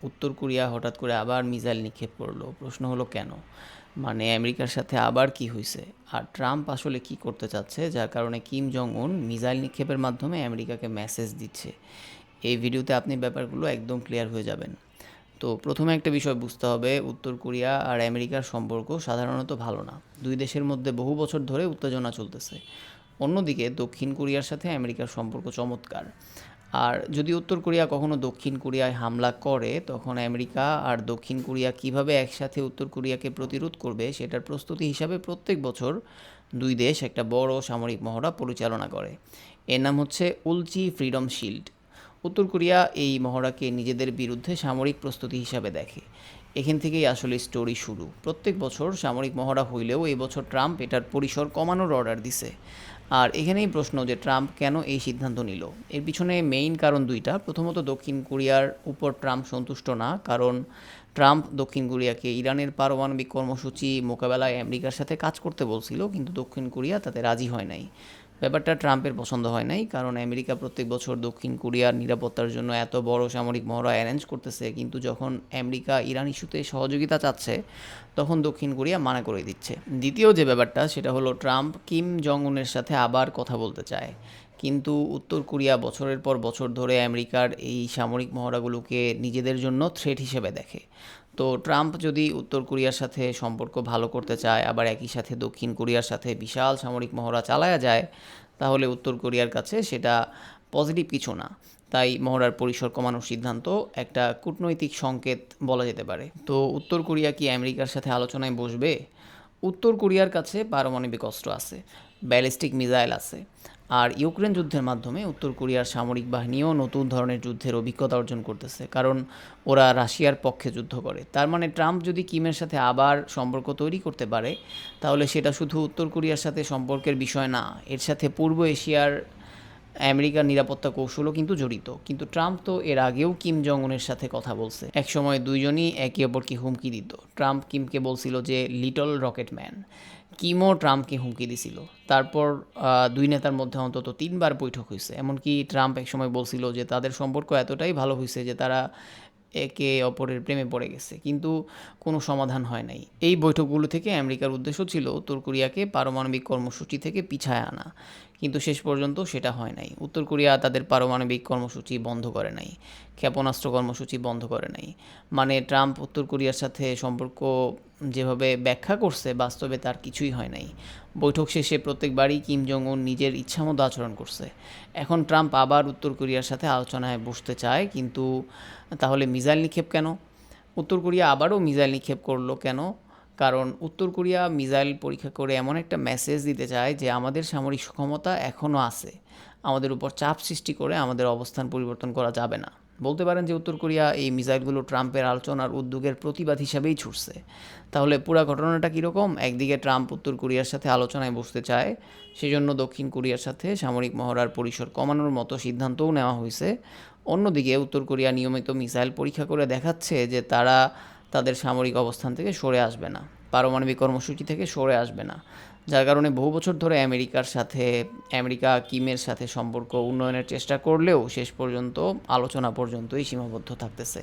উত্তর কোরিয়া হঠাৎ করে আবার মিসাইল নিক্ষেপ করলো। প্রশ্ন হলো কেন? মানে আমেরিকার সাথে আবার কি হইছে? আর ট্রাম্প আসলে কি করতে চাচ্ছে, যার কারণে কিম জং উন মিসাইল নিক্ষেপের মাধ্যমে আমেরিকাকে মেসেজ দিচ্ছে? এই ভিডিওতে আপনি ব্যাপারগুলো একদম ক্লিয়ার হয়ে যাবেন। তো প্রথমে একটা বিষয় বুঝতে হবে, উত্তর কোরিয়া আর আমেরিকার সম্পর্ক সাধারণত ভালো না। দুই দেশের মধ্যে বহু বছর ধরে উত্তেজনা চলতেছে। অন্যদিকে দক্ষিণ কোরিয়ার সাথে আমেরিকার সম্পর্ক চমৎকার। আর যদি উত্তর কোরিয়া কখনো দক্ষিণ কোরিয়ায় হামলা করে, তখন আমেরিকা আর দক্ষিণ কোরিয়া কিভাবে একসাথে উত্তর কোরিয়াকে প্রতিরোধ করবে সেটার প্রস্তুতি হিসাবে প্রত্যেক বছর দুই দেশ একটা বড় সামরিক মহড়া পরিচালনা করে। এর নাম হচ্ছে উলচি ফ্রিডম শিল্ড। উত্তর কোরিয়া এই মহড়াকে নিজেদের বিরুদ্ধে সামরিক প্রস্তুতি হিসাবে দেখে। এখান থেকেই আসলে স্টোরি শুরু। প্রত্যেক বছর সামরিক মহড়া হইলেও এই বছর ট্রাম্প এটার পরিসর কমানোর অর্ডার দিছে। আর এখানেই প্রশ্ন যে ট্রাম্প কেন এই সিদ্ধান্ত নিল। এর পিছনে মেইন কারণ দুইটা। প্রথমত, দক্ষিণ কোরিয়ার উপর ট্রাম্প সন্তুষ্ট না, কারণ ট্রাম্প দক্ষিণ কোরিয়াকে ইরানের পারমাণবিক কর্মসূচি মোকাবেলায় আমেরিকার সাথে কাজ করতে বলছিল, কিন্তু দক্ষিণ কোরিয়া তাতে রাজি হয় নাই। ব্যাপারটা ট্রাম্পের পছন্দ হয় নাই, কারণ আমেরিকা প্রত্যেক বছর দক্ষিণ কোরিয়ার নিরাপত্তার জন্য এত বড় সামরিক মহড়া অ্যারেঞ্জ করতেছে, কিন্তু যখন আমেরিকা ইরান ইস্যুতে সহযোগিতা চাচ্ছে তখন দক্ষিণ কোরিয়া মানা করে দিচ্ছে। দ্বিতীয় যে ব্যাপারটা, সেটা হলো ট্রাম্প কিম জং উনের সাথে আবার কথা বলতে চায়, কিন্তু উত্তর কোরিয়া বছরের পর বছর ধরে আমেরিকার এই সামরিক মহড়াগুলোকে নিজেদের জন্য থ্রেট হিসেবে দেখে। তো ট্রাম্প যদি উত্তর কোরিয়ার সাথে সম্পর্ক ভালো করতে চায়, আবার একই সাথে দক্ষিণ কোরিয়ার সাথে বিশাল সামরিক মহড়া চালায়া যায়, তাহলে উত্তর কোরিয়ার কাছে সেটা পজিটিভ কিছু না। তাই মহড়ার পরিসর কমানোর সিদ্ধান্ত একটা কূটনৈতিক সংকেত বলা যেতে পারে। তো উত্তর কোরিয়া কি আমেরিকার সাথে আলোচনায় বসবে? উত্তর কোরিয়ার কাছে পারমাণবিক অস্ত্র আছে, ব্যালিস্টিক মিসাইল আছে, আর ইউক্রেন যুদ্ধের মাধ্যমে উত্তর কোরিয়ার সামরিক বাহিনীও নতুন ধরনের যুদ্ধের অভিজ্ঞতা অর্জন করতেছে, কারণ ওরা রাশিয়ার পক্ষে যুদ্ধ করে। তার মানে ট্রাম্প যদি কিমের সাথে আবার সম্পর্ক তৈরি করতে পারে, তাহলে সেটা শুধু উত্তর কোরিয়ার সাথে সম্পর্কের বিষয় না, এর সাথে পূর্ব এশিয়ার আমেরিকার নিরাপত্তা কৌশলও কিন্তু জড়িত। কিন্তু ট্রাম্প তো এর আগেও কিম জং উনের সাথে কথা বলছে। একসময় দুইজনই একে অপরকে হুমকি দিত। ট্রাম্প কিমকে বলছিল যে লিটল রকেট ম্যান, কিমও ট্রাম্পকে হুমকি দিছিল। তারপর দুই নেতার মধ্যে অন্তত 3 বার বৈঠক হয়েছে। এমনকি ট্রাম্প একসময় বলছিল যে তাদের সম্পর্ক এতটাই ভালো হয়েছে যে তারা একে অপরের প্রেমে পড়ে গেছে, কিন্তু কোনো সমাধান হয় নাই। এই বৈঠকগুলো থেকে আমেরিকার উদ্দেশ্য ছিল উত্তর কোরিয়াকে পারমাণবিক কর্মসূচি থেকে পিছায় আনা, কিন্তু শেষ পর্যন্ত সেটা হয় নাই। উত্তর কোরিয়া তাদের পারমাণবিক কর্মসূচি বন্ধ করে নাই, ক্ষেপণাস্ত্র কর্মসূচি বন্ধ করে নাই। মানে ট্রাম্প উত্তর কোরিয়ার সাথে সম্পর্ক যেভাবে ব্যাখ্যা করছে, বাস্তবে তার কিছুই হয় নাই। বৈঠক শেষে প্রত্যেকবারই কিম জং উন নিজের ইচ্ছামতো আচরণ করছে। এখন ট্রাম্প আবার উত্তর কোরিয়ার সাথে আলোচনায় বসতে চায়, কিন্তু তাহলে মিসাইল নিক্ষেপ কেন? উত্তর কোরিয়া আবারও মিসাইল নিক্ষেপ করলো কেন? কারণ উত্তর কোরিয়া মিসাইল পরীক্ষা করে এমন একটা মেসেজ দিতে চায় যে আমাদের সামরিক সক্ষমতা এখনও আছে, আমাদের উপর চাপ সৃষ্টি করে আমাদের অবস্থান পরিবর্তন করা যাবে না। বলতে পারেন যে উত্তর কোরিয়া এই মিসাইলগুলো ট্রাম্পের আলোচনার উদ্যোগের প্রতিবাদ হিসাবেই ছুটছে। তাহলে পুরো ঘটনাটা কীরকম? একদিকে ট্রাম্প উত্তর কোরিয়ার সাথে আলোচনায় বসতে চায়, সেজন্য দক্ষিণ কোরিয়ার সাথে সামরিক মহড়ার পরিসর কমানোর মতো সিদ্ধান্তও নেওয়া হয়েছে। অন্যদিকে উত্তর কোরিয়া নিয়মিত মিসাইল পরীক্ষা করে দেখাচ্ছে যে তারা তাদের সামরিক অবস্থান থেকে সরে আসবে না, পারমাণবিক কর্মসূচি থেকে সরে আসবে না। যার কারণে বহু বছর ধরে আমেরিকা কিমের সাথে সম্পর্ক উন্নয়নের চেষ্টা করলেও শেষ পর্যন্ত আলোচনা পর্যন্তই সীমাবদ্ধ থাকতেছে।